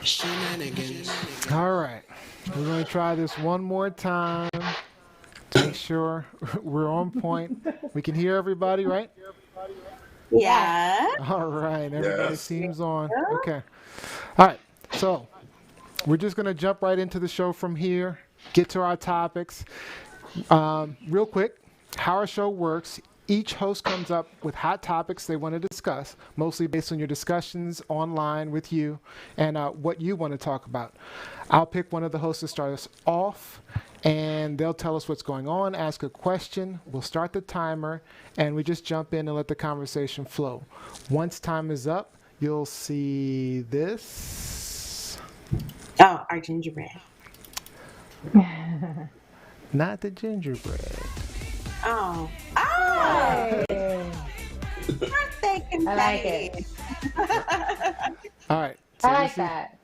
Shenanigans. All right. We're going to try this one more time to make sure we're on point. We can hear everybody, right? Yeah. All right. Everybody Yes. seems on. Okay. All right. So we're just going to jump right into the show from here, get to our topics. Real quick, how our show works. Each host comes up with hot topics they want to discuss, mostly based on your discussions online with you and what you want to talk about. I'll pick one of the hosts to start us off, and they'll tell us what's going on, ask a question. We'll start the timer, and we just jump in and let the conversation flow. Once time is up, you'll see this. Oh, our gingerbread. Not the gingerbread. Oh. Oh! Hey, Birthday confetti. I like it. All right. So I like this is- that.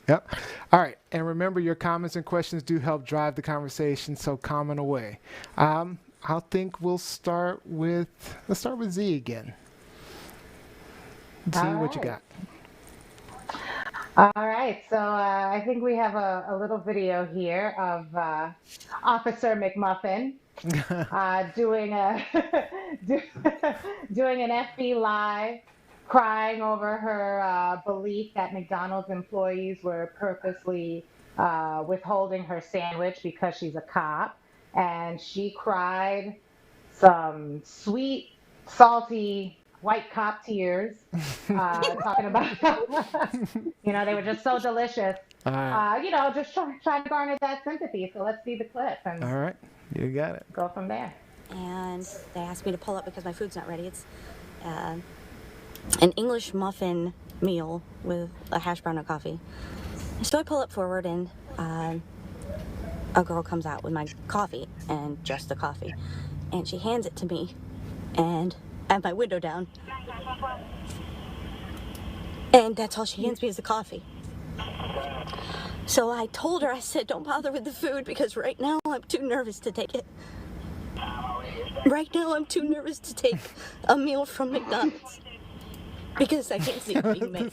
Yep. All right. And remember, your comments and questions do help drive the conversation, so comment away. I think we'll start with, let's start with Z again. Z, All what you right. got? All right. So I think we have a little video here of Officer McMuffin doing a do, doing an FB live, crying over her belief that McDonald's employees were purposely withholding her sandwich because she's a cop, and she cried some sweet, salty white cop tears, talking about they were just so delicious. All right. Just trying to garner that sympathy. So let's see the clip and All right. You got it. go from there. And they asked me to pull up because my food's not ready. It's an English muffin meal with a hash brown and coffee. So I pull up forward, and a girl comes out with my coffee and just the coffee, and she hands it to me, and I have my window down, and that's all she hands me is the coffee. So I told her, I said, don't bother with the food because right now I'm too nervous to take it. Right now, I'm too nervous to take a meal from McDonald's because I can't see it being made.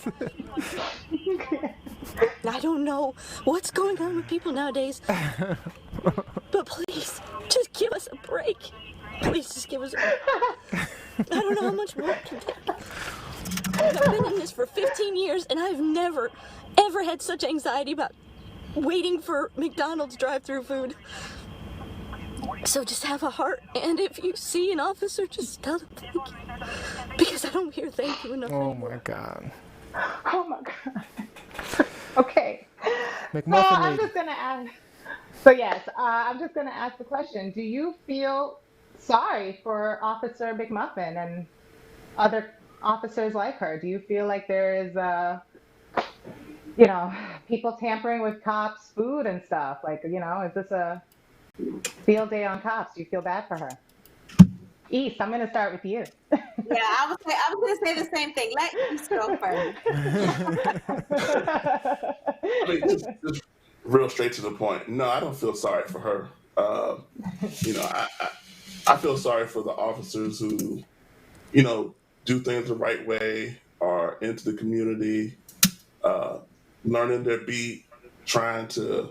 I don't know what's going on with people nowadays, but please, just give us a break. Please, just give us a break. I don't know how much more I can take. I've been in this for 15 years, and I've never, ever had such anxiety about waiting for McDonald's drive-thru food. So just have a heart, and if you see an officer, just tell them thank you. Because I don't hear thank you enough. Oh, my God. Oh my God. Okay. McMuffin I'm lady. just gonna ask. So yes, I'm just gonna ask the question: do you feel sorry for Officer McMuffin and other officers like her? Do you feel like there is, people tampering with cops' food and stuff? Like, is this a field day on cops? Do you feel bad for her? East, I'm gonna start with you. Yeah, I was gonna say the same thing. Let East go first. I mean, just real straight to the point. No, I don't feel sorry for her. I feel sorry for the officers who, do things the right way, are into the community, learning their beat, trying to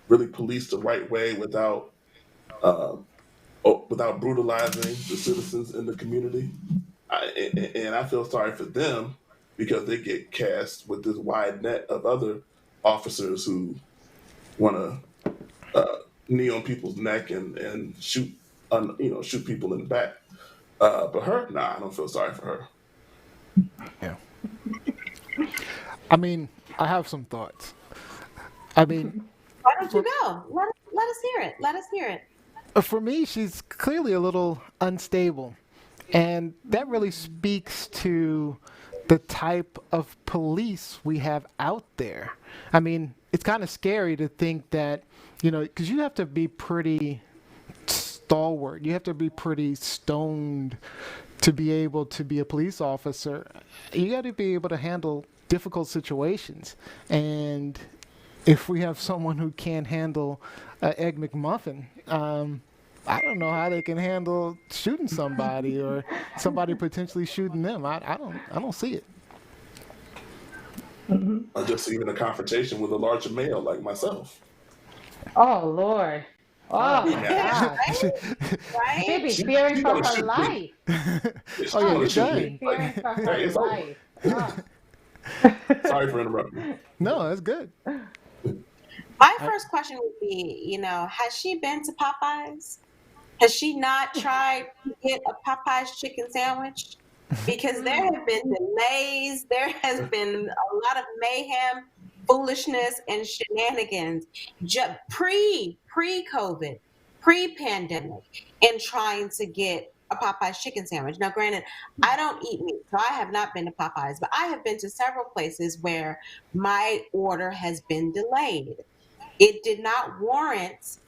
really police the right way uh, without brutalizing the citizens in the community. And I feel sorry for them because they get cast with this wide net of other officers who want to knee on people's neck and shoot people in the back. But her, nah, I don't feel sorry for her. Yeah. I mean, I have some thoughts. I mean, Why don't you go? Let us hear it. Let us hear it. for me, she's clearly a little unstable. And that really speaks to the type of police we have out there. I mean, it's kind of scary to think that, because you have to be pretty stalwart. You have to be pretty stoned to be able to be a police officer. You got to be able to handle difficult situations. And if we have someone who can't handle Egg McMuffin, I don't know how they can handle shooting somebody or somebody potentially shooting them. I don't see it. or just even a confrontation with a larger male like myself. Oh Lord. Oh my Yeah. God. She'd Right? be fearing She's for gonna her shoot me. life. She's Oh, yeah, Oh, gonna you're shoot she'd me. be done. fearing for Hey, her it's over. life. Oh. Sorry for interrupting. No, that's good. My I, first question would be, has she been to Popeyes? Has she not tried to get a Popeyes chicken sandwich? Because there have been delays, there has been a lot of mayhem, foolishness, and shenanigans pre-COVID, pre-pandemic, in trying to get a Popeyes chicken sandwich. Now, granted, I don't eat meat, so I have not been to Popeyes, but I have been to several places where my order has been delayed. It did not warrant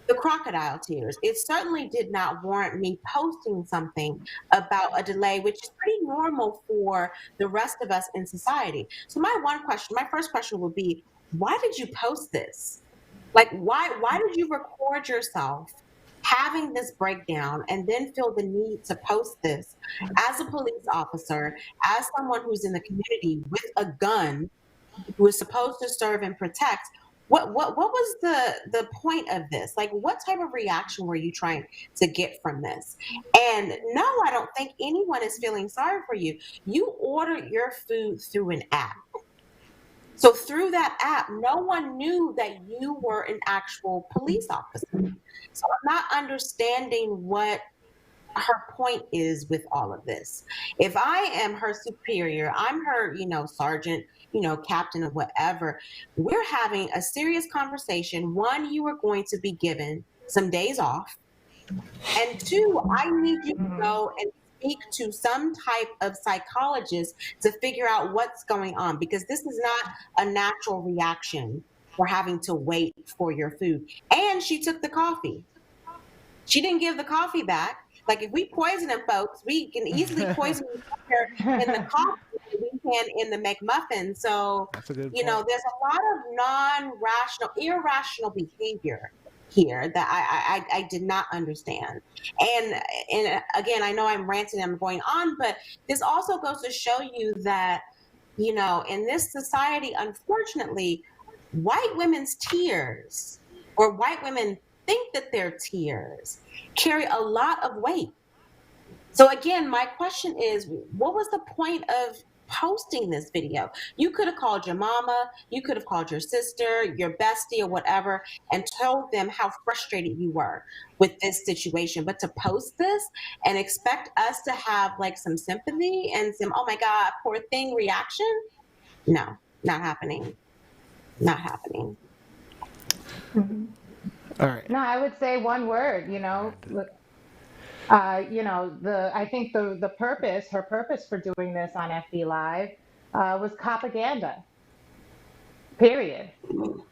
the crocodile tears. It certainly did not warrant me posting something about a delay, which is pretty normal for the rest of us in society. So my first question would be, why did you post this? Like why did you record yourself having this breakdown and then feel the need to post this as a police officer, as someone who's in the community with a gun who is supposed to serve and protect? What was the point of this? Like, what type of reaction were you trying to get from this? And no, I don't think anyone is feeling sorry for you. You order your food through an app. So through that app, no one knew that you were an actual police officer. So I'm not understanding what her point is with all of this. If I am her superior, I'm her, sergeant, captain, or whatever, we're having a serious conversation. One, you are going to be given some days off. And two, I need you to go and speak to some type of psychologist to figure out what's going on, because this is not a natural reaction for having to wait for your food. And she took the coffee. She didn't give the coffee back. Like, if we poison them, folks, we can easily poison each other in the coffee than we can in the McMuffin. So, that's a good there's point. a lot of irrational behavior here that I did not understand. And again, I know I'm ranting, I'm going on, but this also goes to show you that, in this society, unfortunately, white women's tears, or white women think that their tears carry a lot of weight. So again, my question is, what was the point of posting this video? You could have called your mama, you could have called your sister, your bestie, or whatever, and told them how frustrated you were with this situation. But to post this and expect us to have like some sympathy and some, oh my God, poor thing reaction? No, not happening. Not happening. All right. No, I would say one word, look, I think the purpose, her purpose for doing this on FB Live, was propaganda. Period. It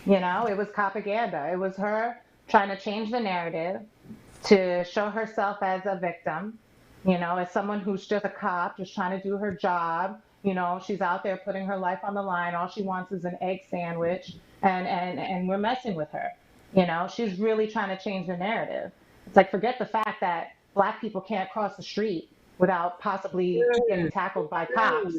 was propaganda. It was her trying to change the narrative to show herself as a victim, as someone who's just a cop, just trying to do her job. She's out there putting her life on the line. All she wants is an egg sandwich, and we're messing with her. She's really trying to change the narrative. It's like, forget the fact that Black people can't cross the street without possibly getting tackled by cops.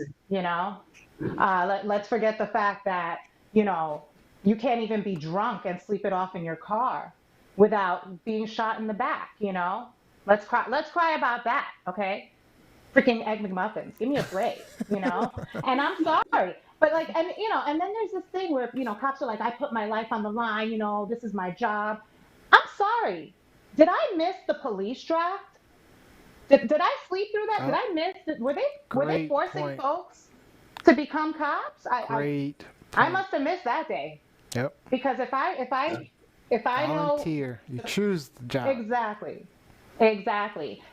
Let's forget the fact that, you can't even be drunk and sleep it off in your car without being shot in the back. Let's cry about that. Okay. Freaking Egg McMuffins. Give me a break, And I'm sorry. But and then there's this thing where, cops are like, I put my life on the line, this is my job. I'm sorry. Did I miss the police draft? Did I sleep through that? Did I miss it? Were they forcing point. folks to become cops? Great I point. must have missed that day. Yep. Because if I Volunteer. You choose the job. Exactly.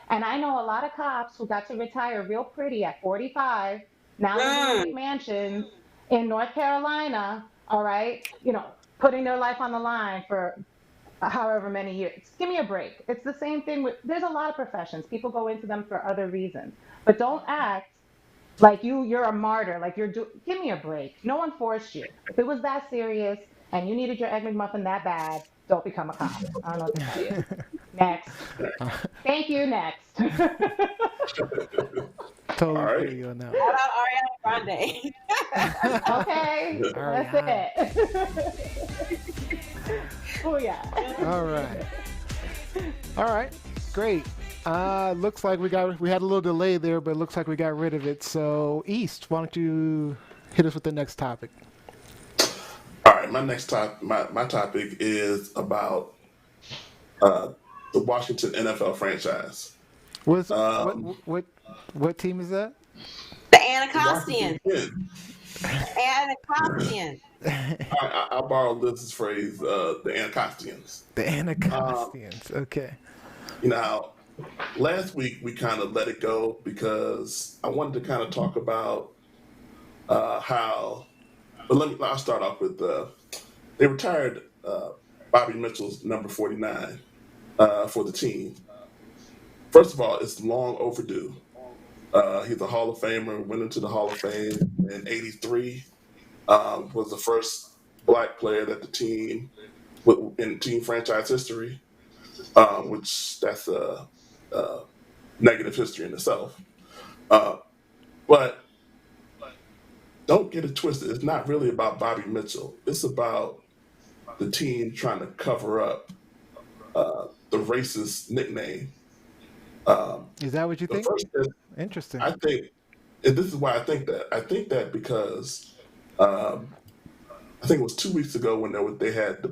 And I know a lot of cops who got to retire real pretty at 45, now living in mansions in North Carolina, all right, putting their life on the line for however many years. Give me a break. It's the same thing there's a lot of professions. People go into them for other reasons. But don't act like you're a martyr, like give me a break. No one forced you. If it was that serious and you needed your Egg McMuffin that bad, don't become a cop. I don't know what to tell you. Next. Thank you. Next. Totally All feel right. you on that Shout out Ariana Grande. one. Okay, Ariana. that's it. Oh yeah. All right. All right. Great. Looks like we had a little delay there, but it looks like we got rid of it. So, East, why don't you hit us with the next topic? All right. My topic is about the Washington NFL franchise. What's, Um, what team is that? The the Washington Anacostians. Kings. Anacostians. I borrowed Liz's phrase, the Anacostia. The Um, Anacostians. Okay. Now, last week we kind of let it go because I wanted to kind of talk about how. But I'll start off with they retired Bobby Mitchell's number 49 for the team. First of all, it's long overdue. He's a Hall of Famer, went into the Hall of Fame in '83. Was the first black player that the team in team franchise history, which that's a negative history in itself. Uh, but don't get it twisted. It's not really about Bobby Mitchell. It's about the team trying to cover up the racist nickname. Is that what you The think? first thing Interesting. I think, and this is why I think that. I think that because um, I think it was 2 weeks ago when they had the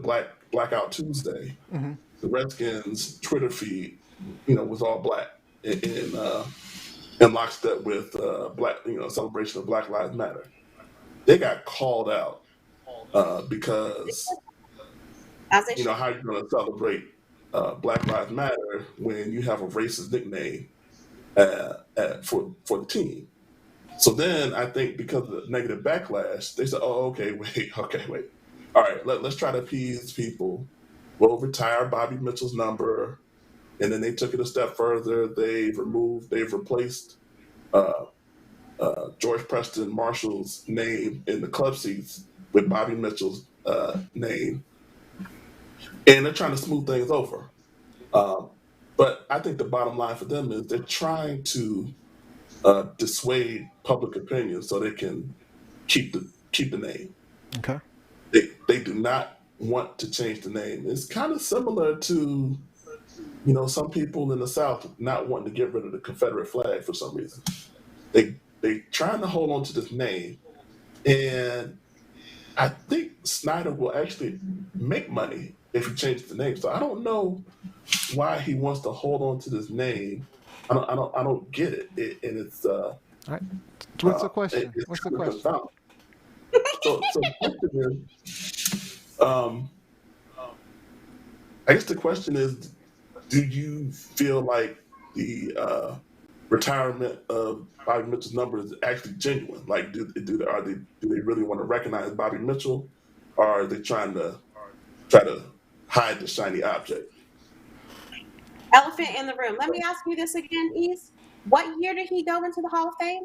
Blackout Tuesday. Hmm. The Redskins Twitter feed, was all black in lockstep with black, celebration of Black Lives Matter. They got called out because I say, how you going to celebrate Black Lives Matter when you have a racist nickname for the team. So then I think because of the negative backlash, they said, "Oh, okay, wait, okay, wait. All right, let's try to appease people. We'll retire Bobby Mitchell's number." And then they took it a step further. They've replaced uh, George Preston Marshall's name in the club seats with Bobby Mitchell's name, and they're trying to smooth things over. Um, but I think the bottom line for them is they're trying to dissuade public opinion so they can keep the name. Okay. They do not want to change the name. It's kind of similar to some people in the South not wanting to get rid of the Confederate flag for some reason. They trying to hold on to this name, and I think Snyder will actually make money if he changes the name. So I don't know why he wants to hold on to this name. I don't get it. And it's All right. What's the question? it's What's the kind of question? confounding. So the question is, I guess the question is, do you feel like the retirement of Bobby Mitchell's number is actually genuine? Like, do they really want to recognize Bobby Mitchell, or are they trying to hide the shiny object? elephant in the room. Let me ask you this again, East. What year did he go into the Hall of Fame?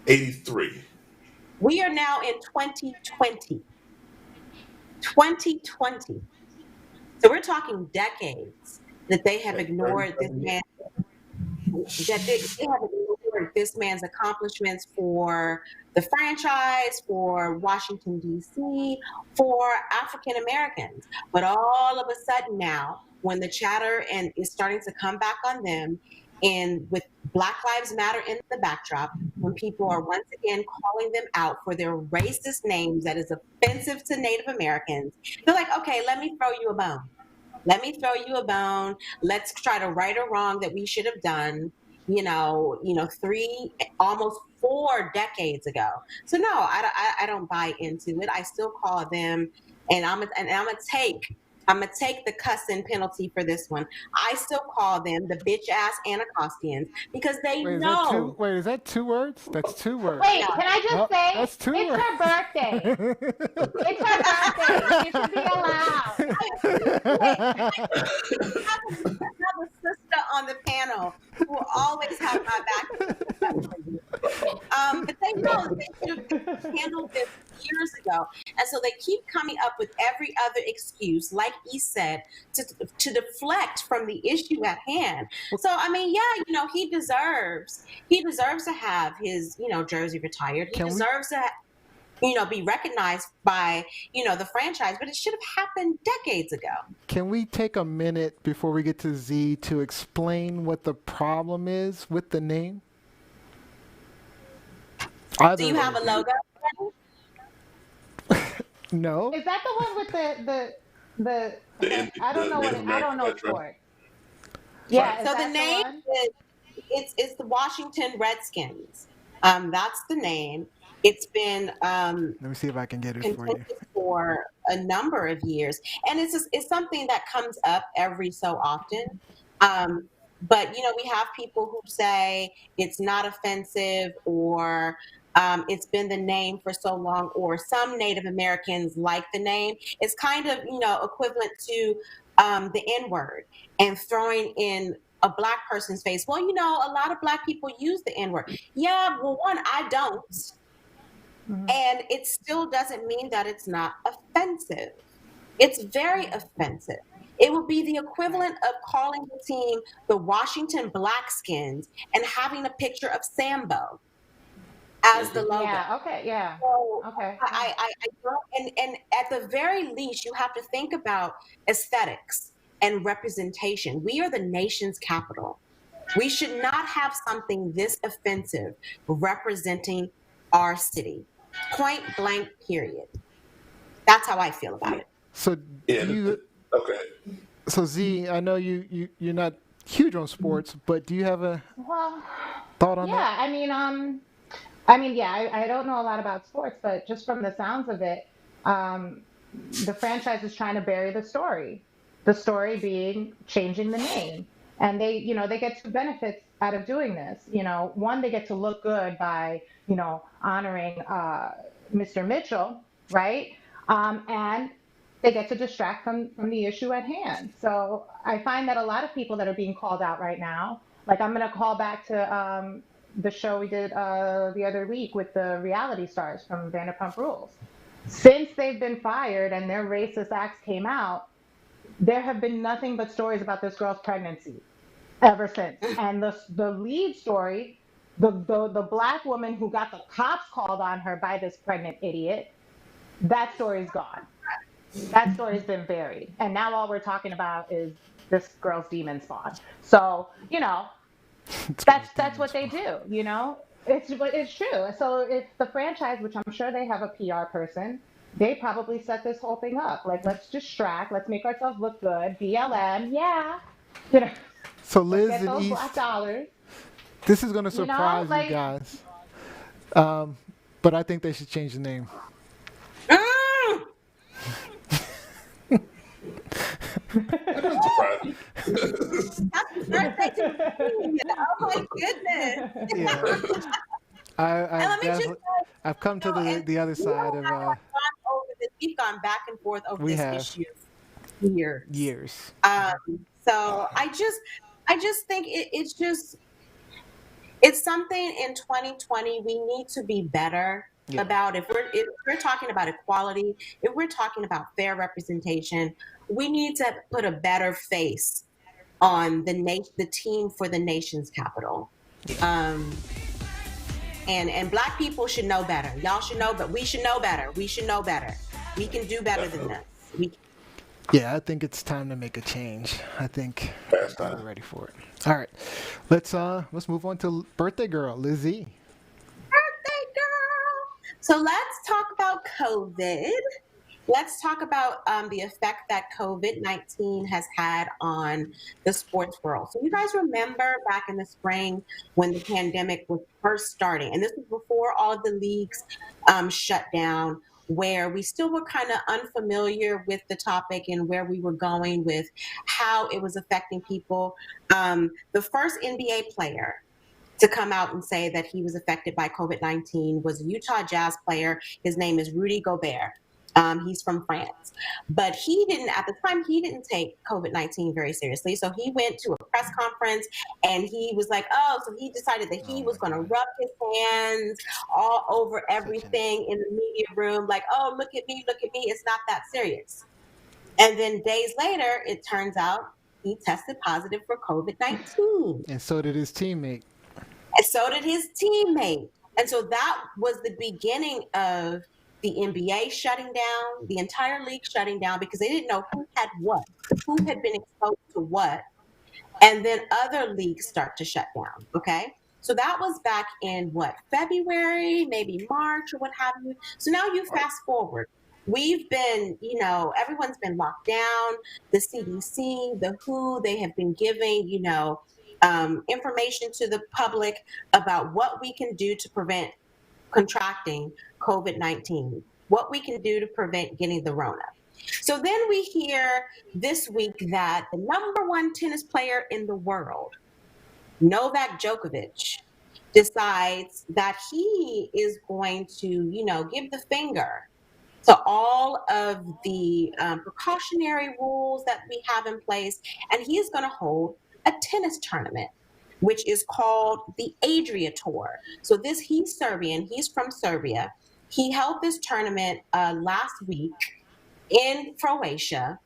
83. We are now in 2020. 2020. So we're talking decades that they have ignored this 37 years. man, that they have ignored this man's accomplishments for the franchise, for Washington, D.C., for African Americans. But all of a sudden now, when the chatter and is starting to come back on them, and with Black Lives Matter in the backdrop, when people are once again calling them out for their racist names that is offensive to Native Americans, they're like, okay, let me throw you a bone. Let me throw you a bone. Let's try to right a wrong that we should have done, 3, almost 4 decades ago. So no, I don't buy into it. I still call them, and I'm gonna take the cussing penalty for this one. I still call them the bitch ass Anacostians because they Wait, know. is that 2 words? That's 2 words. Wait, can I just Oh, say that's 2 it's words. her birthday. It's her birthday. She should be allowed. I have a sister on the panel who will always have my back. But they know that they should have handled this years ago. And so they keep coming up with every other excuse, like he said, to deflect from the issue at hand. So I mean, yeah, he deserves to have his, jersey retired. He deserves to be recognized by, the franchise, but it should have happened decades ago. Can we take a minute before we get to Z to explain what the problem is with the name? Do you have a logo? No. Is that the one with the I don't know what I don't know sport. Yeah. So the name is it's the Washington Redskins. That's the name. It's been let me see if I can get it for you. For a number of years, and it's something that comes up every so often. But we have people who say it's not offensive, or it's been the name for so long, or some Native Americans like the name. It's kind of equivalent to the N-word and throwing in a Black person's face. Well, a lot of Black people use the N-word. Yeah, well, one, I don't. Mm-hmm. And it still doesn't mean that it's not offensive. It's very offensive. It would be the equivalent of calling the team the Washington Blackskins and having a picture of Sambo as the logo. Yeah, okay, yeah. So okay. I don't, and at the very least, you have to think about aesthetics and representation. We are the nation's capital. We should not have something this offensive representing our city. Point blank, period. That's how I feel about it. So okay. So Z, I know you're not huge on sports, but do you have a thought on that? Yeah, I don't know a lot about sports, but just from the sounds of it, the franchise is trying to bury the story. The story being changing the name. And they get two benefits out of doing this. One, they get to look good by, honoring Mr. Mitchell, right? And they get to distract from the issue at hand. So I find that a lot of people that are being called out right now, like I'm going to call back to the show we did the other week with the reality stars from Vanderpump Rules. Since they've been fired and their racist acts came out, there have been nothing but stories about this girl's pregnancy ever since. And the lead story, the Black woman who got the cops called on her by this pregnant idiot, that story's gone. That story's been buried. And now all we're talking about is this girl's demon spawn. So, that's what they do, It's true. So if the franchise, which I'm sure they have a PR person, they probably set this whole thing up. Like, let's distract, let's make ourselves look good. BLM, yeah. So Liz get and those East, Black dollars. This is going to surprise you guys. But I think they should change the name. That doesn't surprise me. Happy birthday to me. Oh my goodness. Yeah. I've come to the other side of. We've gone back and forth over this issue for years. So I just think it's something in 2020 we need to be better about. If we're talking about equality, if we're talking about fair representation, we need to put a better face on the team for the nation's capital. And Black people should know better. Y'all should know, but we should know better. We should know better. We can do better than this. Yeah, I think it's time to make a change. I think we're ready for it. All right, let's move on to birthday girl Lizzie. Birthday girl. So let's talk about COVID. Let's talk about the effect that COVID-19 has had on the sports world. So you guys remember back in the spring when the pandemic was first starting, and this was before all of the leagues shut down, where we still were kind of unfamiliar with the topic and where we were going with how it was affecting people. The first NBA player to come out and say that he was affected by COVID-19 was a Utah Jazz player. His name is Rudy Gobert. He's from France, but at the time he didn't take COVID-19 very seriously. So he went to a press conference, and he was like, oh, so he decided that he was going to rub his hands all over everything in the media room, like, oh, look at me, it's not that serious. And then days later, it turns out he tested positive for COVID-19. And so did his teammate. And so did his teammate. And so that was the beginning of the NBA shutting down, the entire league shutting down, because they didn't know who had what, who had been exposed to what. And then other leagues start to shut down. Okay. So that was back in February, maybe March or what have you. So now you fast forward. We've been, everyone's been locked down. The CDC, the WHO, they have been giving, information to the public about what we can do to prevent contracting COVID-19, what we can do to prevent getting the Rona. So then we hear this week that the number one tennis player in the world, Novak Djokovic, decides that he is going to, give the finger to all of the precautionary rules that we have in place, and he is going to hold a tennis tournament, which is called the Adria Tour. So he's Serbian, he's from Serbia. He held this tournament last week in Croatia.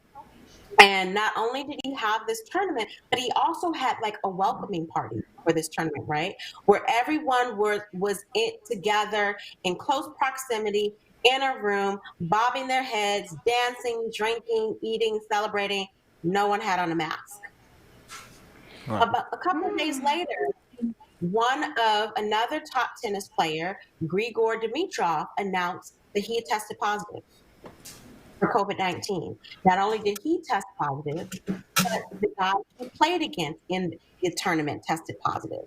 And not only did he have this tournament, but he also had like a welcoming party for this tournament, right? Where everyone was together in close proximity in a room, bobbing their heads, dancing, drinking, eating, celebrating. No one had on a mask. Right. About a couple of days later, another top tennis player, Grigor Dimitrov, announced that he had tested positive for COVID-19. Not only did he test positive, but the guy he played against in the tournament tested positive.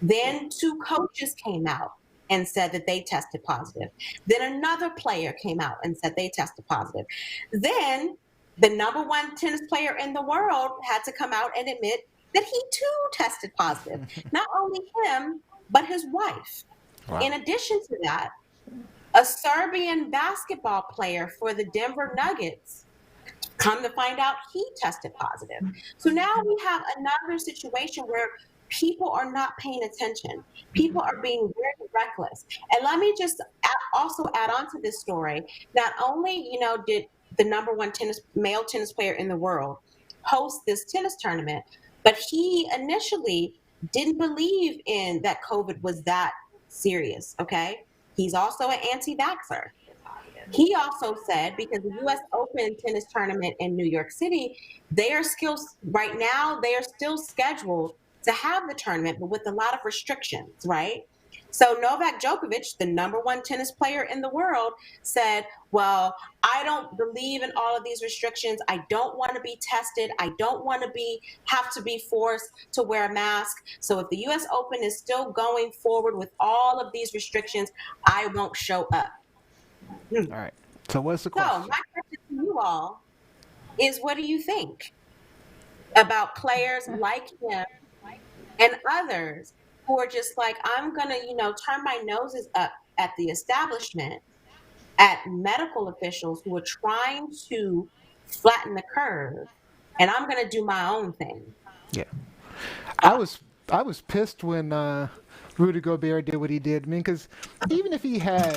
Then 2 coaches came out and said that they tested positive. Then another player came out and said they tested positive. Then the number one tennis player in the world had to come out and admit that he too tested positive. Not only him, but his wife. Wow. In addition to that, a Serbian basketball player for the Denver Nuggets, come to find out, he tested positive. So now we have another situation where people are not paying attention. People are being very reckless. And let me just also add on to this story. Not only, did the number one male tennis player in the world host this tennis tournament, but he initially didn't believe in that COVID was that serious, okay? He's also an anti-vaxxer. He also said, because the U.S. Open tennis tournament in New York City, they are still scheduled to have the tournament, but with a lot of restrictions, right? So Novak Djokovic, the number one tennis player in the world, said, well, I don't believe in all of these restrictions. I don't want to be tested. I don't want to have to be forced to wear a mask. So if the U.S. Open is still going forward with all of these restrictions, I won't show up. All right. So what's the question? So my question to you all is, what do you think about players like him and others who are just like, I'm going to, turn my noses up at the establishment, at medical officials who are trying to flatten the curve, and I'm going to do my own thing. Yeah. I was pissed when Rudy Gobert did what he did. I mean, because even if he had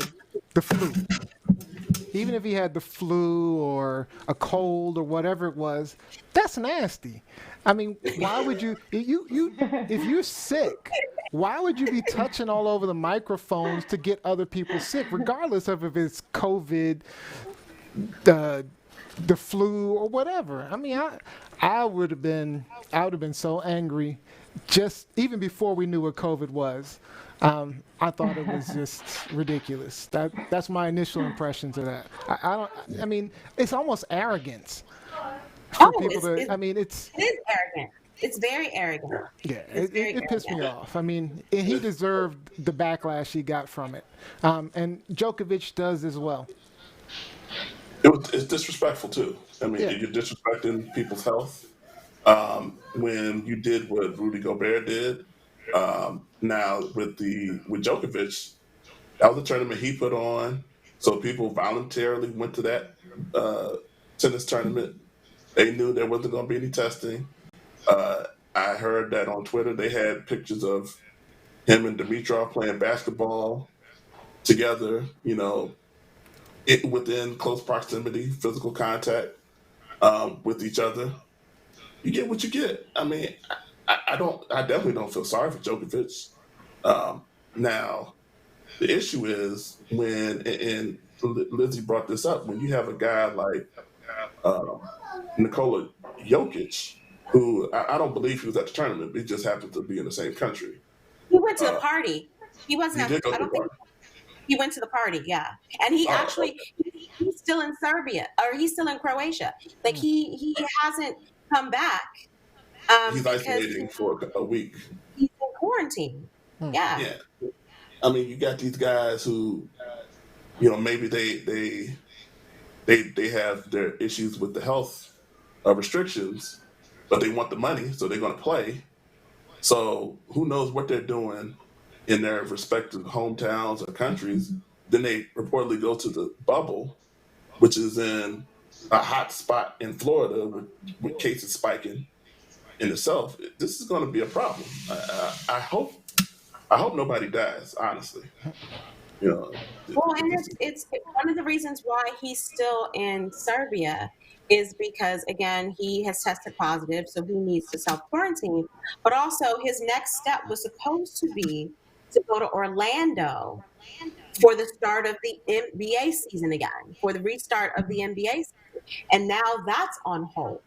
the flu or a cold or whatever it was, that's nasty. I mean, why would you if you're sick, why would you be touching all over the microphones to get other people sick, regardless of if it's COVID, the flu or whatever? I mean, I would have been so angry just even before we knew what COVID was. I thought it was just ridiculous. That's my initial impressions of that. I mean, it's almost arrogance for people to. I mean, it is arrogant. It's very arrogant. Yeah, it pissed me off. I mean, he deserved the backlash he got from it, and Djokovic does as well. It's disrespectful too. I mean, you're disrespecting people's health when you did what Rudy Gobert did. Now with Djokovic, that was a tournament he put on, so people voluntarily went to that tennis tournament. They knew there wasn't going to be any testing. I heard that on Twitter they had pictures of him and Dimitrov playing basketball together, within close proximity, physical contact with each other. You get what you get. I mean, I definitely don't feel sorry for Djokovic. Now, the issue is and Lizzie brought this up, when you have a guy like um, Nikola Jokic, who I don't believe he was at the tournament, but he just happened to be in the same country. He went to the Uh, party. He wasn't. he did go I to the don't think party. he went to the party. Yeah, and he Oh, actually okay. he's still in Serbia, or he's still in Croatia. Like he hasn't come back He's because isolating for a week. he's in quarantine. Yeah. Yeah. I mean, you got these guys who, maybe they have their issues with the health restrictions, but they want the money, so they're going to play. So who knows what they're doing in their respective hometowns or countries? Then they reportedly go to the bubble, which is in a hot spot in Florida with cases spiking in itself. This is going to be a problem. I hope nobody dies. Honestly, Well, and it's one of the reasons why he's still in Serbia is because, again, he has tested positive, so he needs to self quarantine. But also, his next step was supposed to be to go to Orlando for the start of the NBA season again, for the restart of the NBA season. And now that's on hold.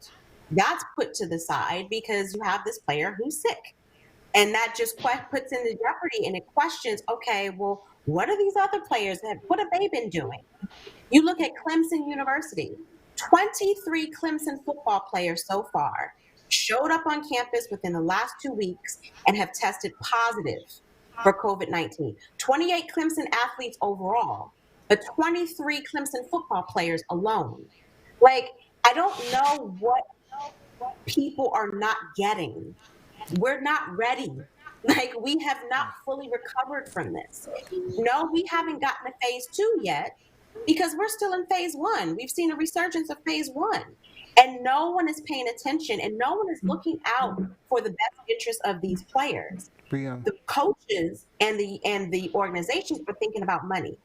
That's put to the side because you have this player who's sick. And that just puts into jeopardy, and it questions, okay, well, what are these other players? What have they been doing? You look at Clemson University, 23 Clemson football players so far showed up on campus within the last 2 weeks and have tested positive for COVID-19. 28 Clemson athletes overall, but 23 Clemson football players alone. Like, I don't know what people are not getting. We're not ready. Like, we have not fully recovered from this. No, we haven't gotten to phase 2 yet because we're still in phase 1. We've seen a resurgence of phase 1. And no one is paying attention, and no one is looking out for the best interest of these players. The coaches and the organizations are thinking about money.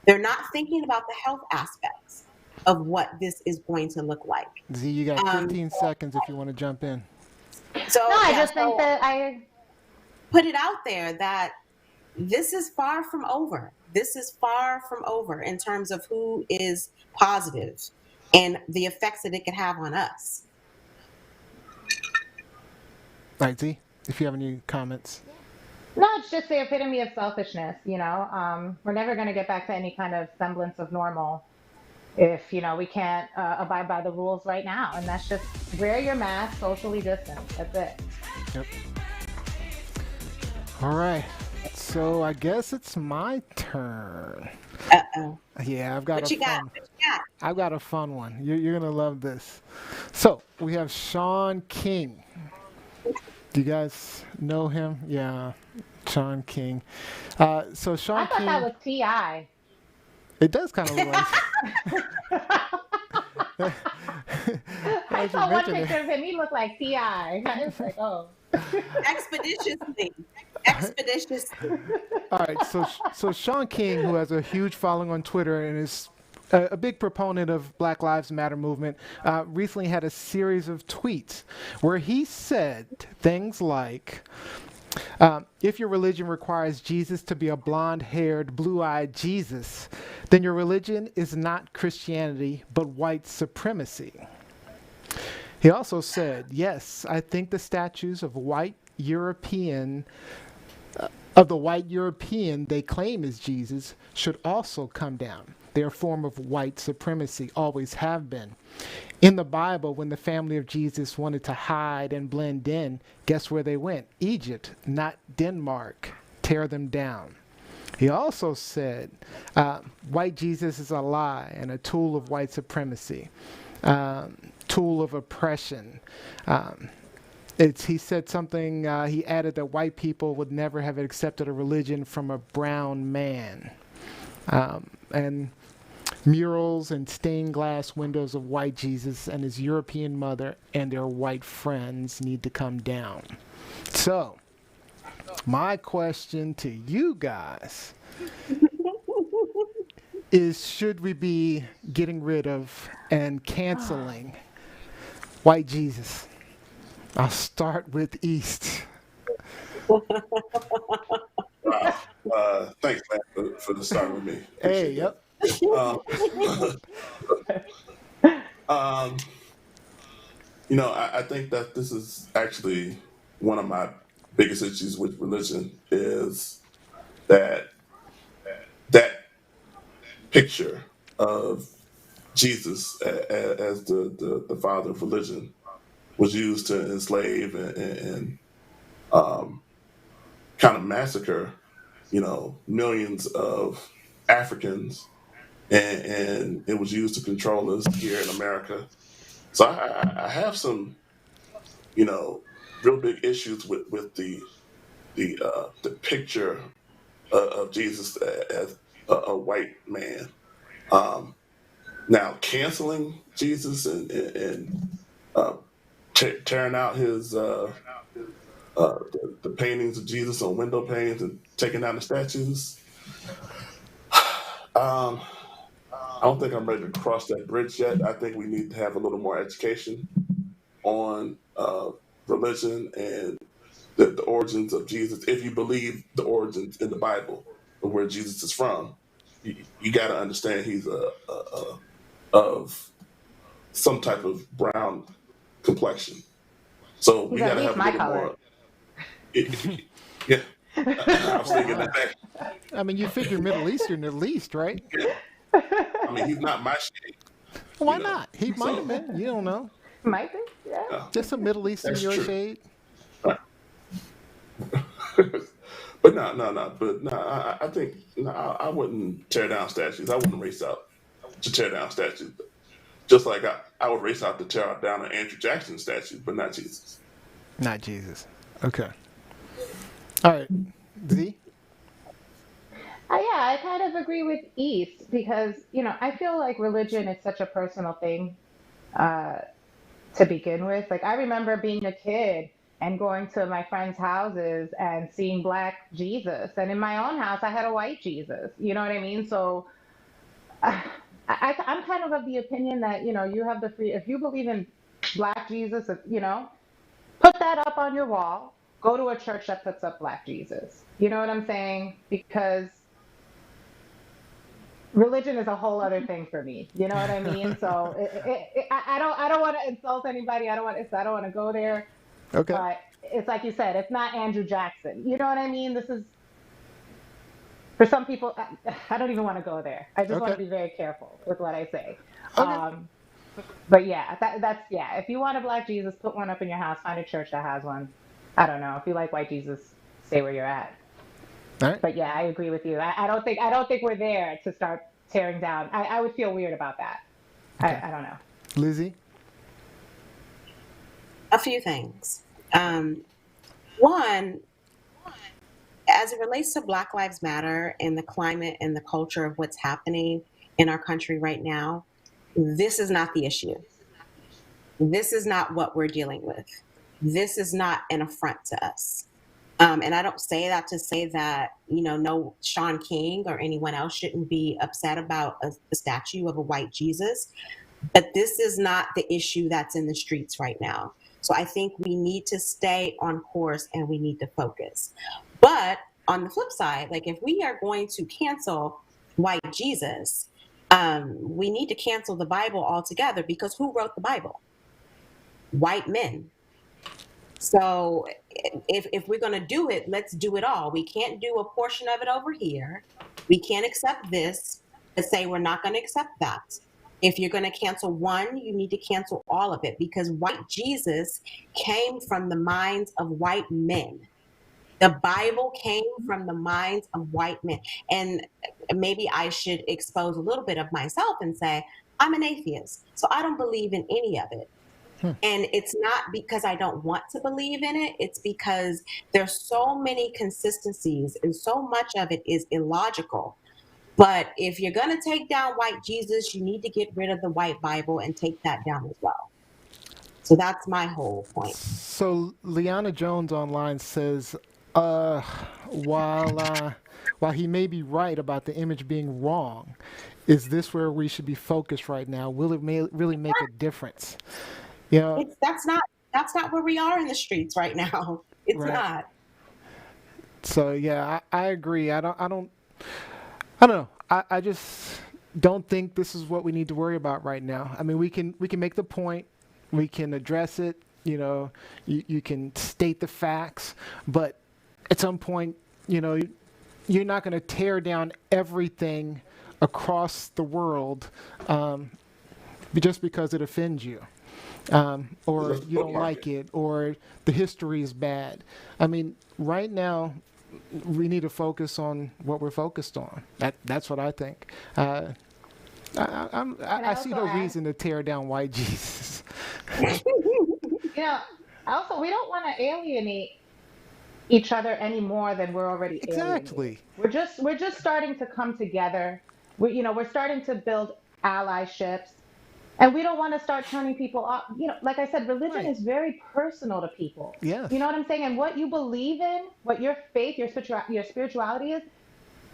They're not thinking about the health aspects of what this is going to look like. Z, you got 15 seconds if you want to jump in. So No, I just think that I put it out there that this is far from over. This is far from over in terms of who is positive and the effects that it could have on us. All right, Z, if you have any comments. No, it's just the epitome of selfishness. We're never going to get back to any kind of semblance of normal if we can't abide by the rules right now, and that's just wear your mask, socially distance. That's it. Yep. All right. So I guess it's my turn. Uh-oh. Yeah, I've got What you got? I've got a fun one. You're gonna love this. So we have Sean King. Do you guys know him? Yeah, Sean King. So Sean I thought King. that was T.I. It does kind of look like. I saw one picture of him. He looked like T.I. I was like, oh. Expeditiously. All right, so Sean King, who has a huge following on Twitter and is a big proponent of Black Lives Matter movement, recently had a series of tweets where he said things like, if your religion requires Jesus to be a blonde-haired, blue-eyed Jesus, then your religion is not Christianity, but white supremacy. He also said, yes, I think the statues of the white European they claim is Jesus should also come down. They're a form of white supremacy, always have been. In the Bible, when the family of Jesus wanted to hide and blend in, guess where they went? Egypt, not Denmark. Tear them down. He also said, white Jesus is a lie and a tool of white supremacy, tool of oppression. He said something, he added that white people would never have accepted a religion from a brown man. And Murals and stained glass windows of white Jesus and his European mother and their white friends need to come down. So, my question to you guys is, should we be getting rid of and canceling white Jesus? I'll start with East. Wow. Thanks, man, for starting with me. Hey, Appreciate that. yep. Um, I think that this is actually one of my biggest issues with religion is that that picture of Jesus as the father of religion was used to enslave and kind of massacre, millions of Africans, and it was used to control us here in America. So I have some, real big issues with the picture of Jesus as a white man. Um, Now, canceling Jesus and uh, tearing out his the paintings of Jesus on window panes and taking down the statues. Um, I don't think I'm ready to cross that bridge yet. I think we need to have a little more education on religion and the origins of Jesus. If you believe the origins in the Bible of where Jesus is from, you got to understand he's of some type of brown complexion. So He's we got at to least have a my little color. more. Yeah, I was thinking that. I mean, you figure Middle Eastern at least, right? I mean, he's not my shade, Why not? He might have So been. You don't know. Might be, yeah. Just a Middle Eastern that's your true. shade. Right. But no. But no, I think no, I wouldn't tear down statues. I wouldn't race out to tear down statues. Just like I would race out to tear down an Andrew Jackson statue, but not Jesus. Not Jesus. Okay. All right. Z? Yeah, I kind of agree with East because, I feel like religion is such a personal thing uh, to begin with. Like, I remember being a kid and going to my friends' houses and seeing black Jesus. And in my own house, I had a white Jesus. You know what I mean? So I'm kind of the opinion that, you have the free, if you believe in black Jesus, put that up on your wall. Go to a church that puts up black Jesus. You know what I'm saying? Because religion is a whole other thing for me. You know what I mean? So I don't want to insult anybody. I don't want to go there. Okay. But it's like you said, it's not Andrew Jackson. You know what I mean? This is for some people. I don't even want to go there. I just want Okay. to be very careful with what I say. Okay. But yeah, that's yeah. If you want a black Jesus, put one up in your house. Find a church that has one. I don't know. If you like white Jesus, stay where you're at. All right. But yeah, I agree with you. I don't think we're there to start tearing down. I would feel weird about that. Okay. I don't know. Lizzie? A few things. One, as it relates to Black Lives Matter and the climate and the culture of what's happening in our country right now, this is not the issue. This is not what we're dealing with. This is not an affront to us. And I don't say that to say that, no Sean King or anyone else shouldn't be upset about a statue of a white Jesus. But this is not the issue that's in the streets right now. So I think we need to stay on course and we need to focus. But on the flip side, like if we are going to cancel white Jesus, we need to cancel the Bible altogether because who wrote the Bible? White men. So if we're going to do it, let's do it all. We can't do a portion of it over here. We can't accept this and say we're not going to accept that. If you're going to cancel one, you need to cancel all of it because white Jesus came from the minds of white men. The Bible came from the minds of white men. And maybe I should expose a little bit of myself and say, I'm an atheist, so I don't believe in any of it. And it's not because I don't want to believe in it. It's because there's so many consistencies and so much of it is illogical. But if you're going to take down white Jesus, you need to get rid of the white Bible and take that down as well. So that's my whole point. So Liana Jones online says, uh, while he may be right about the image being wrong, is this where we should be focused right now? Will it really make a difference? You know, That's not where we are in the streets right now. It's right. not. So yeah, I agree. I don't know. I just don't think this is what we need to worry about right now. I mean, we can make the point, we can address it. You know, you can state the facts, but at some point, you know, you're not going to tear down everything across the world just because it offends you. Or you don't like it, or the history is bad. I mean, right now, we need to focus on what we're focused on. That's what I think. I see no reason to tear down white Jesus. You know, also, we don't want to alienate each other any more than we're already Exactly. alienated. We're just starting to come together. We're starting to build allyships, and we don't want to start turning people off. You know, like I said, religion is very personal to people. Yes. You know what I'm saying? And what you believe in, what your faith, your spirituality is,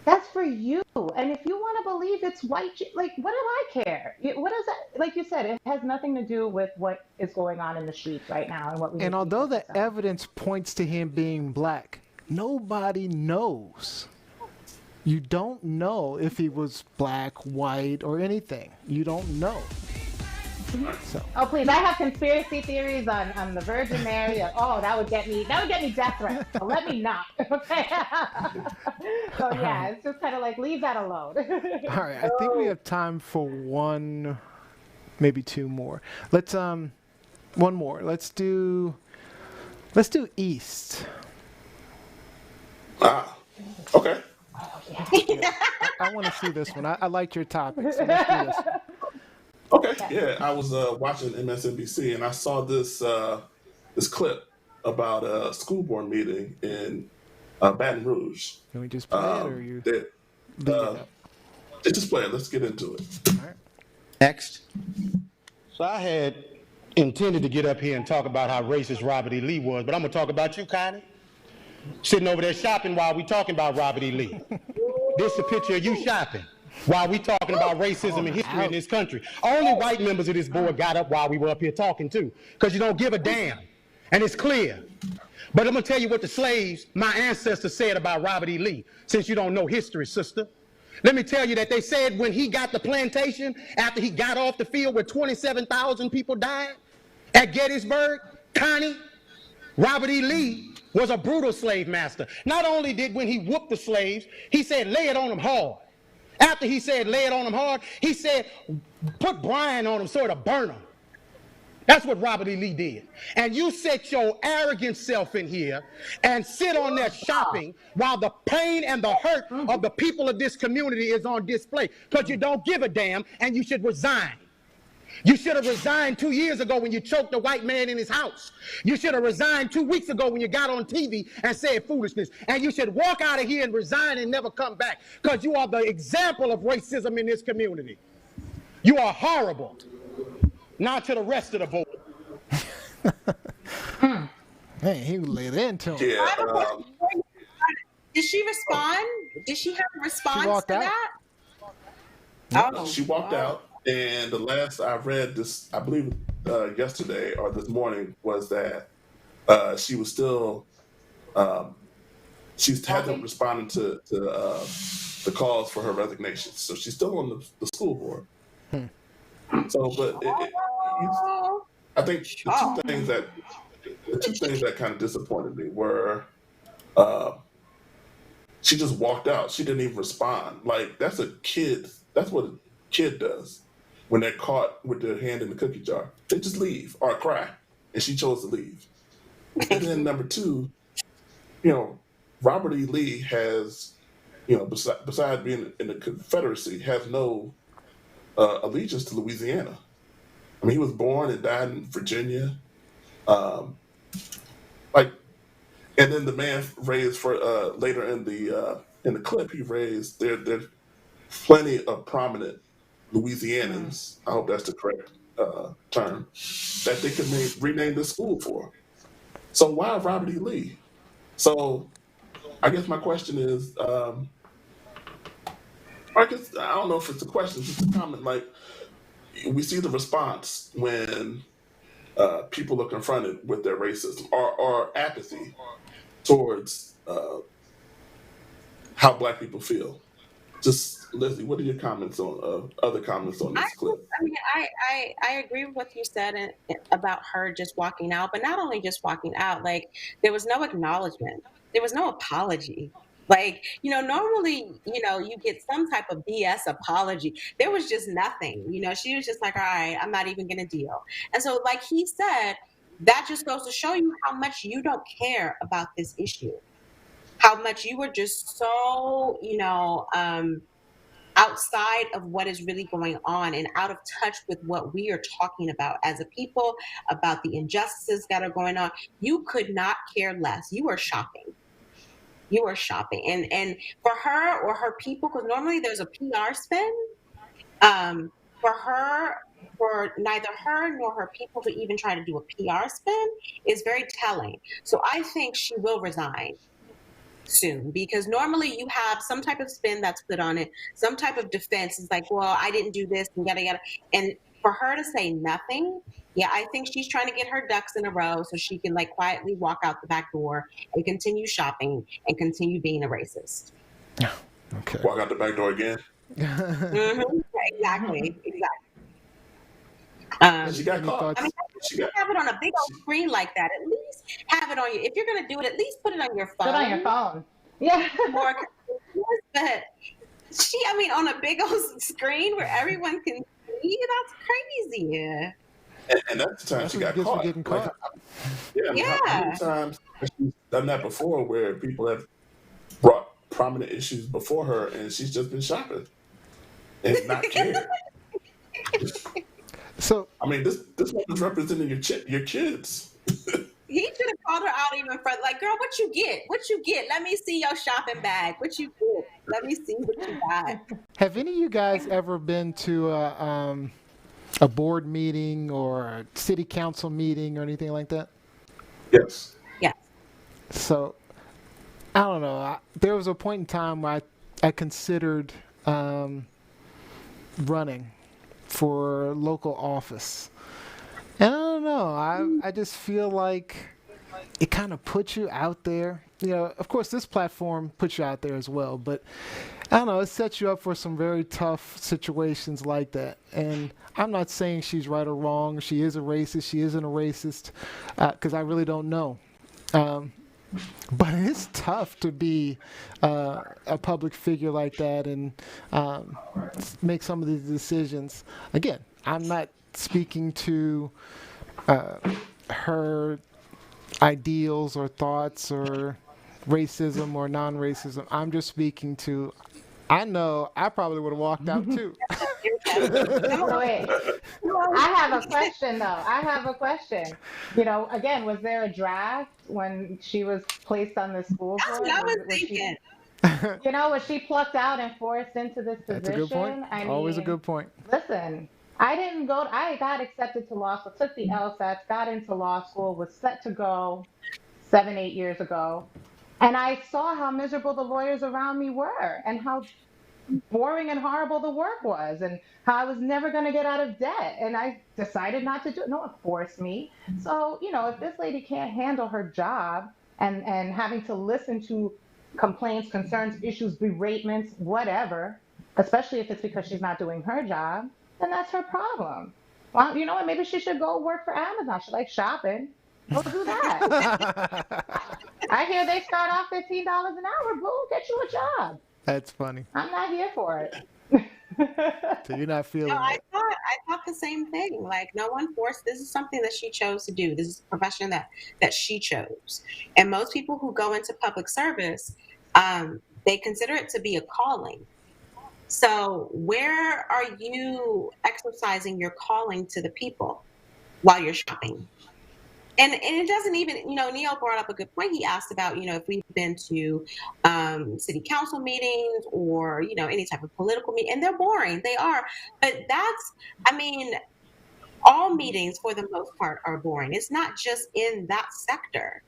that's for you. And if you want to believe it's white, like, what do I care? What is that? Like you said, it has nothing to do with what is going on in the streets right now and what we need And to be although the focused on. evidence points to him being black, nobody knows. You don't know if he was black, white, or anything. You don't know. So. Oh please! I have conspiracy theories on the Virgin Mary. Oh, that would get me death threats. So let me not. Okay. So yeah, it's just kind of like leave that alone. All right, I think we have time for one, maybe two more. Let's one more. Let's do East. Okay. Yeah, I want to see this one. I like your topic. So let's do this one. Okay, yeah, I was watching MSNBC and I saw this this clip about a school board meeting in Baton Rouge. Can we just play it, or you? That, just play it. Let's get into it. All right. Next. So I had intended to get up here and talk about how racist Robert E. Lee was, but I'm gonna talk about you, Connie. Sitting over there shopping while we talking about Robert E. Lee. This is a picture of you shopping while we talking about racism and history in this country. Only white members of this board got up while we were up here talking too, because you don't give a damn, and it's clear. But I'm gonna tell you what the slaves, my ancestors, said about Robert E. Lee, since you don't know history, sister. Let me tell you that they said when he got the plantation, after he got off the field where 27,000 people died at Gettysburg, Connie, Robert E. Lee was a brutal slave master. Not only did when he whooped the slaves, he said, lay it on them hard. After he said, lay it on them hard, he said, put brine on them so it'll burn them. That's what Robert E. Lee did. And you set your arrogant self in here and sit on there shopping while the pain and the hurt of the people of this community is on display, because you don't give a damn and you should resign. You should have resigned 2 years ago when you choked a white man in his house. You should have resigned 2 weeks ago when you got on TV and said foolishness. And you should walk out of here and resign and never come back, because you are the example of racism in this community. You are horrible. Now to the rest of the board. Man, he laid into him. Yeah. Did she respond? Did she have a response to that? She walked out, and the last I read this, I believe yesterday or this morning, was that she was still she hasn't responded to the calls for her resignation, so she's still on the school board. So, but I think the two things that kind of disappointed me were she just walked out. She didn't even respond. Like, that's a kid. That's what a kid does when they're caught with their hand in the cookie jar. They just leave or cry. And she chose to leave. And then number two, Robert E. Lee has, besides being in the Confederacy, has no allegiance to Louisiana. I mean, he was born and died in Virginia. And then the man raised for later in the clip, he raised plenty of prominent Louisianans, I hope that's the correct term, that they could rename the school for. So why Robert E. Lee? So I guess my question is, I guess I don't know if it's a question, it's just a comment. Like, we see the response when people are confronted with their racism or apathy towards how Black people feel. Just Leslie, what are your comments on other comments on this clip? I mean, I agree with what you said about her just walking out, but not only just walking out, like there was no acknowledgement, there was no apology. Like, normally, you get some type of BS apology. There was just nothing. She was just like, all right, I'm not even going to deal. And so, like he said, that just goes to show you how much you don't care about this issue, how much you were just so, outside of what is really going on and out of touch with what we are talking about as a people, about the injustices that are going on. You could not care less. You are shopping. You are shopping. And for her or her people, because normally there's a PR spin, for her, for neither her nor her people to even try to do a PR spin is very telling. So I think she will resign soon, because normally you have some type of spin that's put on it, some type of defense is like, well, I didn't do this and yada yada. And for her to say nothing, yeah, I think she's trying to get her ducks in a row so she can like quietly walk out the back door and continue shopping and continue being a racist. Okay. Walk out the back door again. Exactly. She got caught. I mean, have it on a big old screen like that. At least have it on you. If you're going to do it, at least put it on your phone. Put it on your phone. Yeah. More, but on a big old screen where everyone can see, that's crazy. And that's the time she got caught. Getting caught. Like, how many times has she done that before, where people have brought prominent issues before her and she's just been shopping and not cared? So I mean, this woman's representing your kids. He should have called her out even further. Like, girl, what you get? What you get? Let me see your shopping bag. What you get? Let me see what you got. have any of you guys ever been to a board meeting or a city council meeting or anything like that? Yes. Yes. So, I don't know. There was a point in time where I considered running for local office. And I don't know. I just feel like it kind of puts you out there. Of course, this platform puts you out there as well. But I don't know. It sets you up for some very tough situations like that. And I'm not saying she's right or wrong. She is a racist. She isn't a racist. Because I really don't know. But it's tough to be a public figure like that and make some of these decisions. Again, I'm not speaking to her ideals or thoughts or racism or non-racism. I'm just speaking to, I know I probably would have walked out too. Wait. I have a question, though. I have a question. Again, was there a draft when she was placed on the school board? That's what I was thinking. Was she plucked out and forced into this position? That's a good point. Always a good point. Listen, I got accepted to law school, took the LSATs, got into law school, was set to go 7-8 years ago. And I saw how miserable the lawyers around me were and how boring and horrible the work was and how I was never going to get out of debt. And I decided not to do it. No one forced me. So, if this lady can't handle her job and having to listen to complaints, concerns, issues, beratements, whatever, especially if it's because she's not doing her job, then that's her problem. Well, you know what? Maybe she should go work for Amazon. She likes shopping. Go do that. I hear they start off $15 an hour. Boo, get you a job. That's funny. I'm not here for it. So you're not feeling it. I thought the same thing. Like, no one forced. This is something that she chose to do. This is a profession that she chose. And most people who go into public service, they consider it to be a calling. So where are you exercising your calling to the people while you're shopping? And it doesn't even, Neil brought up a good point. He asked about, if we've been to city council meetings or, any type of political meeting, and they're boring. They are. But all meetings for the most part are boring. It's not just in that sector.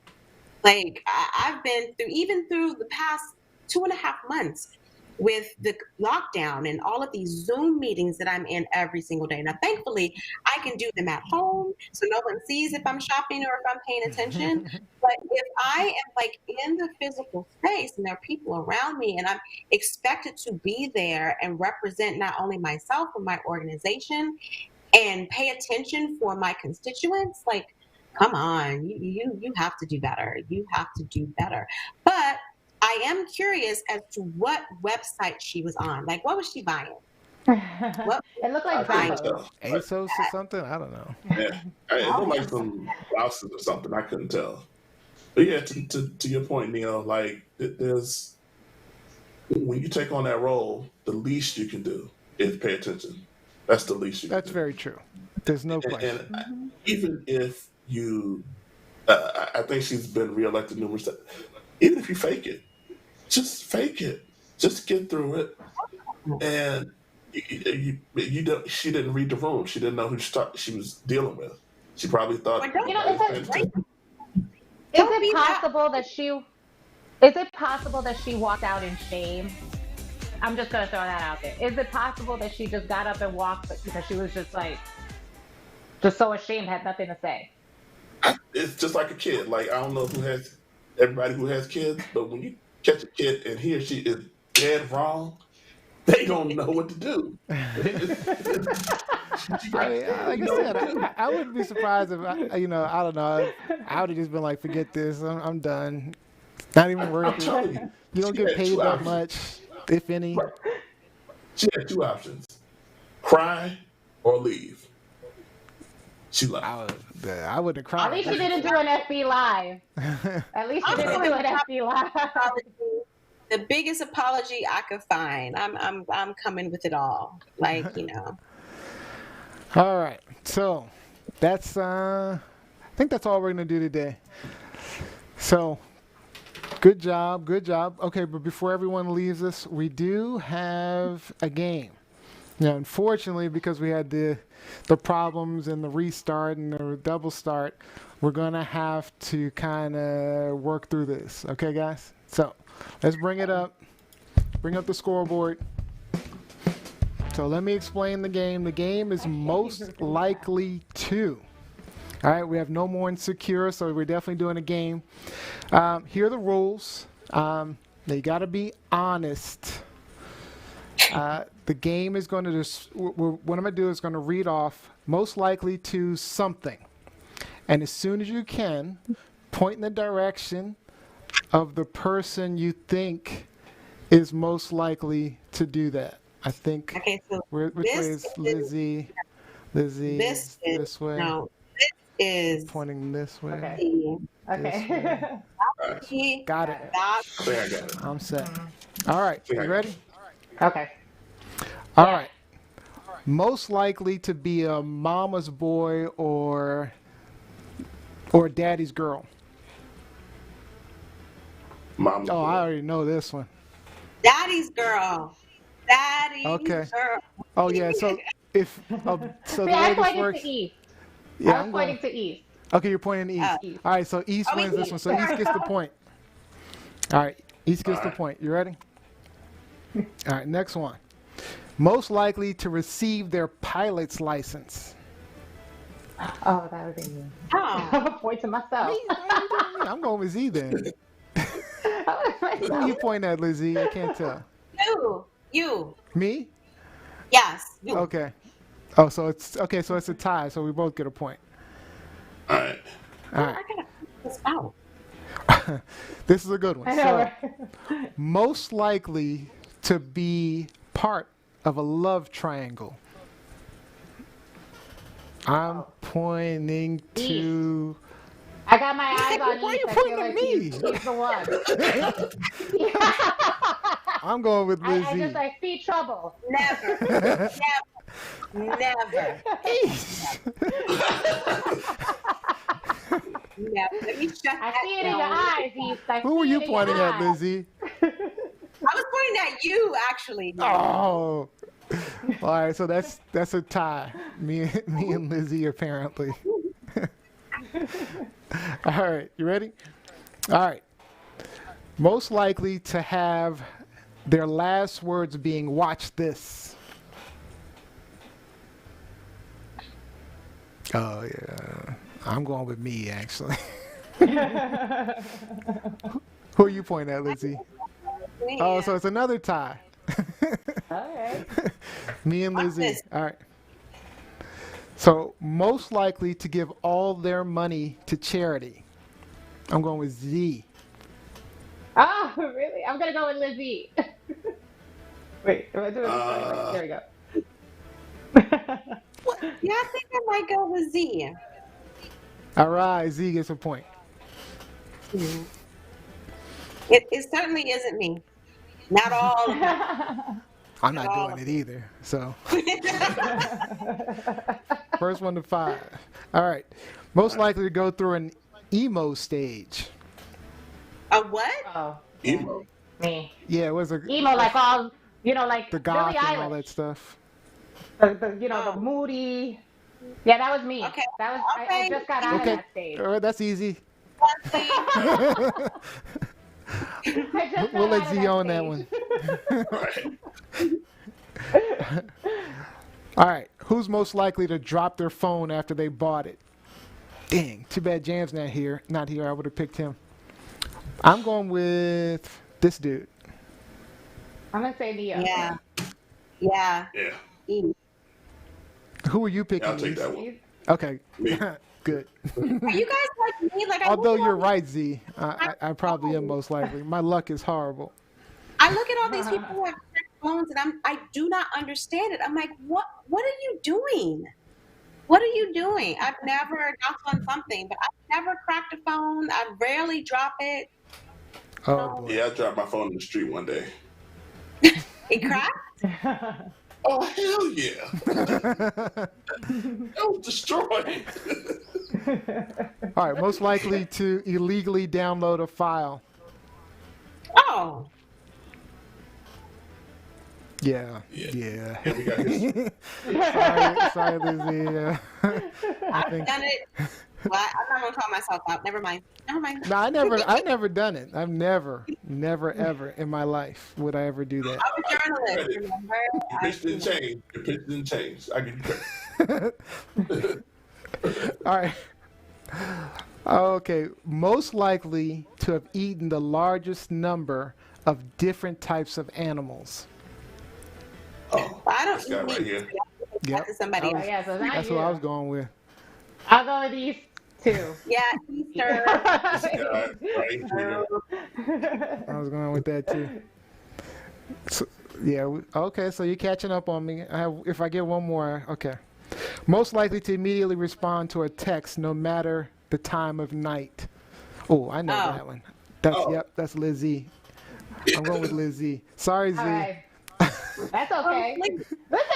Like I've been through the past 2.5 months with the lockdown and all of these Zoom meetings that I'm in every single day. Now, thankfully, I can do them at home, so no one sees if I'm shopping or if I'm paying attention. But if I am like in the physical space and there are people around me and I'm expected to be there and represent not only myself but my organization and pay attention for my constituents, like, come on, you have to do better. You have to do better. But I am curious as to what website she was on. Like, what was she buying? What It looked like I couldn't Zappos. tell. ASOS or something? I don't know. Yeah, it looked like some blouses or something. I couldn't tell. But yeah, to your point, Neil, like there's when you take on that role, the least you can do is pay attention. That's the least you can That's do. very true. There's no question. And even if you, I think she's been reelected numerous times. Even if you fake it, just fake it. Just get through it. And you don't. She didn't read the room. She didn't know who she was dealing with. She probably thought. Well, don't- You know, Don't Is be it that- possible that she? Is it possible that she walked out in shame? I'm just gonna throw that out there. Is it possible that she just got up and walked because she was just so ashamed, had nothing to say? It's just like a kid. Like I don't know everybody who has kids, but when you catch a kid and he or she is dead wrong, they don't know what to do. I mean, like I said, I wouldn't be surprised if I don't know. I would have just been like, forget this. I'm done. Not even worth I'm telling it. you, You don't she get had paid two that options. much, if any. Right. She had two options: cry or leave. She left. I wouldn't have cried. At least she didn't do an FB live. At least she didn't do an FB live. The biggest apology I could find. I'm coming with it all. Like, All right. So that's I think that's all we're gonna do today. So good job. Okay, but before everyone leaves us, we do have a game. Now, unfortunately, because we had the problems and the restart and the double start, we're gonna have to kind of work through this. Okay, guys? So let's bring it up. Bring up the scoreboard. So let me explain the game. The game is most likely to. All right, we have no more insecure, so we're definitely doing a game. Here are the rules. You got to be honest. The game is going to just, what I'm going to do is going to read off most likely to something. And as soon as you can, point in the direction of the person you think is most likely to do that. I think. okay, so Which way is Lizzie? Lizzie this is this way. no, this is Pointing this way. Okay. Okay. the Got it. I think I got it. I'm set. All right. You ready? Okay. All right. Most likely to be a mama's boy or daddy's girl. Mom. Oh, I already know this one. Daddy's girl. Daddy's Okay. girl. Oh yeah. So if so, the See, way I'm this pointing works. to east. Yeah, I I'm was going. pointing to east. Okay, you're pointing east. East. All right. So east wins this one. So east gets the point. All right. East gets the point. You ready? All right. Next one. Most likely to receive their pilot's license. Oh, that would be me. Oh, I'm a point to myself. I'm going with Z then. Who you pointing at, Lizzie? I can't tell. you. Me? Yes, you. Okay. Oh, so it's okay. So it's a tie. So we both get a point. All right. All right. I gotta figure this out. This is a good one. I know. So, Right? most likely to be part of a love triangle. I'm pointing to. I got my eyes on Why East. you I pointing feel at like me? he's the one. I'm going with I Lizzie. just see trouble. Never. Never. No, let me shut I that see it in your down. eyes, East. I Who were see you it in your pointing at, eyes. Lizzie? I was pointing at you, actually. Oh. All right, so that's a tie. Me and Lizzie apparently. All right, you ready? All right. Most likely to have their last words being "watch this." Oh yeah, I'm going with me actually. Who are you pointing at, Lizzie? Oh, so it's another tie. All right. Me and Watch Lizzie. this. All right. So most likely to give all their money to charity. I'm going with Z. Oh, really? I'm gonna go with Lizzie. Wait, am I doing this right? Wait, there we go. Yeah, I think I might go with Z. All right, Z gets a point. It certainly isn't me. Not all of them. I'm not all doing of it either. So first one to 5. All right. Most likely to go through an emo stage. A what? Oh, Emo. me. Yeah, it was a Emo, like all, like the Billie goth and all Eilish. that stuff. The Oh. moody. Yeah, that was me. Okay. That was I Okay. just got out of Okay. that stage. All right, that's easy. Honestly, I just We'll got let out of Z own that stage. one. All right. Who's most likely to drop their phone after they bought it? Dang. Too bad Jam's not here. Not here. I would have picked him. I'm going with this dude. I'm gonna say Neo. yeah. Yeah. Yeah. E. Who are you picking? I'll take Lise? that one. Okay. Me. Good. Are you guys like me? Like, Although look at you're all right, Z, I probably am most likely. My luck is horrible. I look at all these people who have phones, and I do not understand it. I'm like, what are you doing? What are you doing? I've never knocked on something, but I've never cracked a phone. I rarely drop it. Oh boy. Yeah, I dropped my phone in the street one day. It cracked? Oh hell yeah! It was destroyed. All right. Most likely to illegally download a file. Oh. Yeah. Yeah. Yeah. Yeah, we got history. Sorry, Lizzie. I've done it. Well, I'm not gonna call myself out. Never mind. Never mind. No, I never done it. I've never ever in my life would I ever do that. I'm a journalist, remember? Your pitch didn't change. Your pitch didn't change. I give you credit. All right. Okay. Most likely to have eaten the largest number of different types of animals. Oh, I don't this guy right here. Yep. Somebody Oh else. yeah, so not That's you. what I was going with. I'll go with these two. Yeah, Easter. This guy right here. I was going with that too. So, yeah. Okay. So you're catching up on me. If I get one more, okay. Most likely to immediately respond to a text, no matter the time of night. Oh, I know Oh. that one. That's Oh. Yep. That's Lizzie. I'm going with Lizzie. Sorry, Z. All right. That's okay. Listen,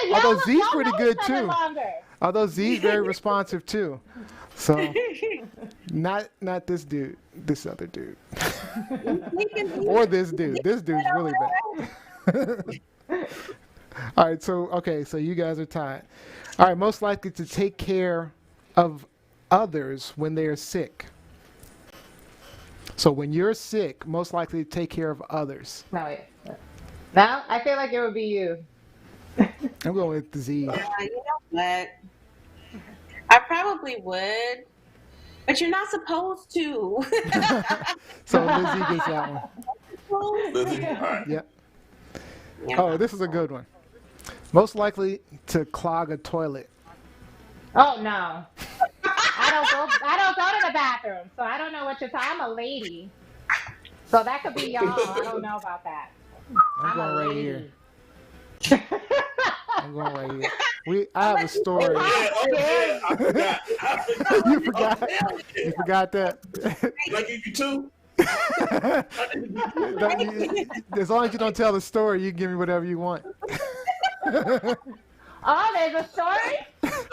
y'all Although look- Z's y'all pretty know good, each other too. longer. Although Z's very responsive too. So not this dude, this other dude. Or this dude. This dude's really bad. All right, so you guys are tied. All right, most likely to take care of others when they are sick. So when you're sick, most likely to take care of others. No, wait. No, I feel like it would be you. I'm going with Z. You know what? I probably would, but you're not supposed to. So Lizzie gets that one. Lizzie, all right. Yep. Yeah. Oh, this is a good one. Most likely to clog a toilet. Oh no. I don't go to the bathroom, so I don't know what you're talking. I'm a lady. So that could be y'all. I don't know about that. I'm a going right lady. here. I'm going right here. I have a story. Yeah, oh yeah, I forgot. You forgot. Oh, hell yeah. You forgot that. Can I give you two? As long as you don't tell the story, you can give me whatever you want. Oh, there's a story?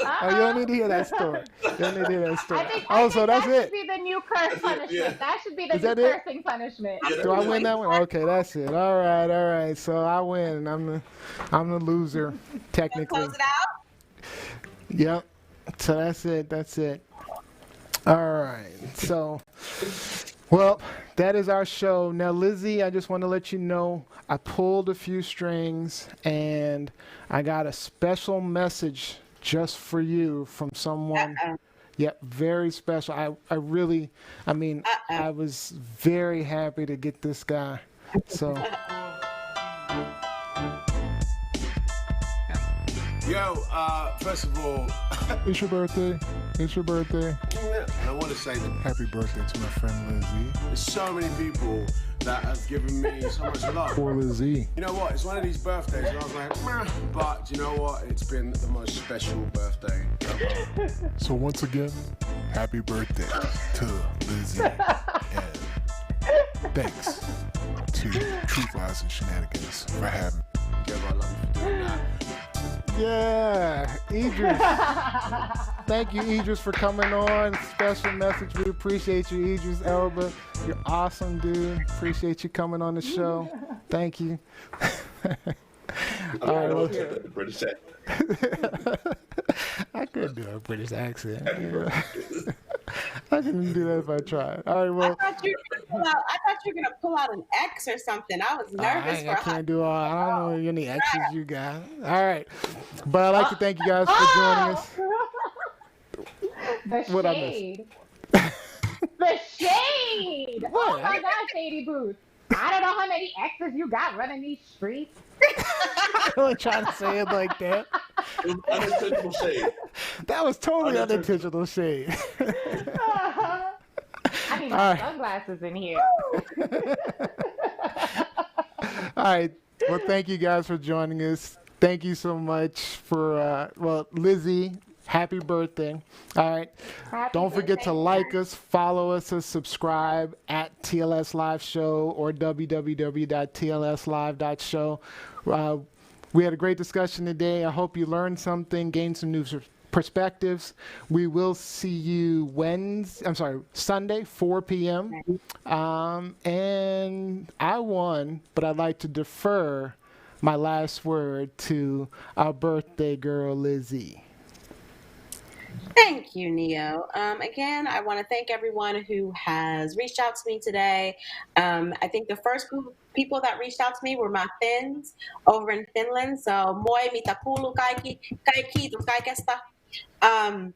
Oh, you don't need to hear that story. You don't need to hear that story. I So think that's that it. should be the new curse punishment. Yeah. That should be the Is new that it? cursing punishment. Yeah, Do I that's win it. that one? Okay, that's it. All right. So I win. I'm the loser, technically. Close it out. Yep. So that's it. All right. So, well, that is our show. Now, Lizzie, I just want to let you know I pulled a few strings and I got a special message just for you from someone. Yep, very special. I was very happy to get this guy. So. Yo, first of all, It's your birthday. I want to say that Happy birthday to my friend Lizzie. there's so many people that have given me so much love. Poor Lizzie. You know what? It's one of these birthdays, and I was like, meh. But you know what? It's been the most special birthday ever. So once again, happy birthday to Lizzie. And thanks to Truth Lies and Shenanigans for having me. Give I love you for doing that. Yeah, Idris. Thank you, Idris, for coming on. Special message. We appreciate you, Idris Elba. You're awesome, dude. Appreciate you coming on the show. Thank you. All right, well, The British accent. I could do a British accent. I couldn't do that if I tried. All right, well. I thought you were gonna pull out an X or something. I was nervous I for can't do all. I don't know any X's you got. All right, but I'd like to thank you guys for joining us. The What I shade. The shade. Oh my God, Shady Boots. I don't know how many exes you got running these streets. I wasn't trying to say it like that. It was unintentional shade. That was totally unintentional shade. I need All my right. sunglasses in here. All right. Well, thank you guys for joining us. Thank you so much for, Lizzie, happy birthday. All right. Happy Don't forget to birthday. like us, follow us, and subscribe at TLS Live Show or www.tlslive.show. We had a great discussion today. I hope you learned something, gained some new perspectives. We will see you Sunday, 4 p.m. And I won, but I'd like to defer my last word to our birthday girl, Lizzie. Thank you, Neo. Again, I want to thank everyone who has reached out to me today. I think the first group of people that reached out to me were my Finns over in Finland. So, moi, mitä kuuluu kaikki, kiitos kaikesta. I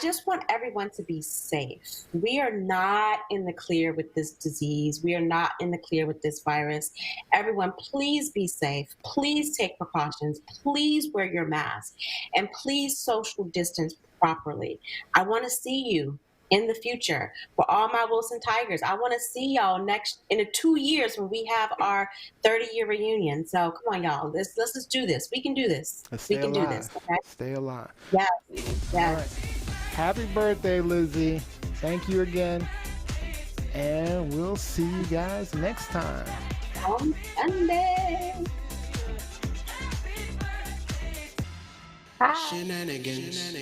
just want everyone to be safe. We are not in the clear with this disease. We are not in the clear with this virus. Everyone, please be safe. Please take precautions. Please wear your mask. And please social distance properly. I want to see you in the future. For all my Wilson Tigers, I want to see y'all in 2 years when we have our 30-year reunion. So come on, y'all. Let's just do this. We can do this. Stay We can alive. do this. Okay? Stay alive. Yes. All Yes. right. Happy birthday, Lizzie. Thank you again. And we'll see you guys next time. On Sunday. Bye. Shenanigans.